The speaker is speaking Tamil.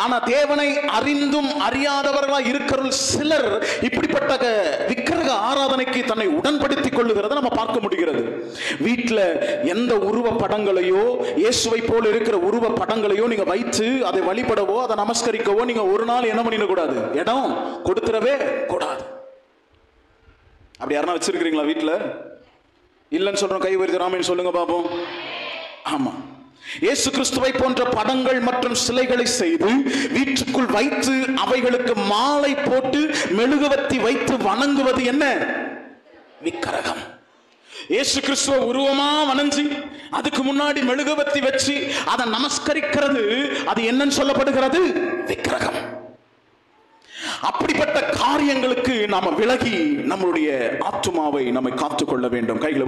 ஆனா தேவனை அறிந்தும் அறியாதவர்களா இருக்கிற சிலர் இப்படிப்பட்ட விக்கிரக ஆராதனைக்கு தன்னை உடன்படுத்திக் கொள்ளுகிறத நம்ம பார்க்க முடிகிறது. வீட்டில் எந்த உருவ படங்களையோ இயேசுவை போல இருக்கிற உருவ படங்களையோ நீங்க வைத்து அதை வழிபடவோ அதை நமஸ்கரிக்கவோ நீங்க ஒரு நாள் என்ன பண்ணிட கூடாது, இடம் கொடுத்துடவே கூடாது. அப்படி யாரா வச்சிருக்கிறீங்களா வீட்டில்? இல்லைன்னு சொல்றோம், கை உயர்த்தி ராமன் சொல்லுங்க பாப்போம். ஆமா, இயேசு கிறிஸ்துவை போன்ற படங்கள் மற்றும் சிலைகளை செய்து வீட்டுக்குள் வைத்து அவைகளுக்கு மாலை போட்டு மெழுகுவர்த்தி வைத்து வணங்குவது என்ன? விக்கிரகம். இயேசு கிறிஸ்துவ உருவமா வணங்கி அதுக்கு முன்னாடி மெழுகுவர்த்தி வச்சு அதை நமஸ்கரிக்கிறது, அது என்னன்னு சொல்லப்படுகிறது? விக்கிரகம். அப்படிப்பட்ட காரியங்களுக்கு நாம விலகி நம்மளுடைய ஆத்துமாவை நம்மை காத்துக்கொள்ள வேண்டும். கைகளை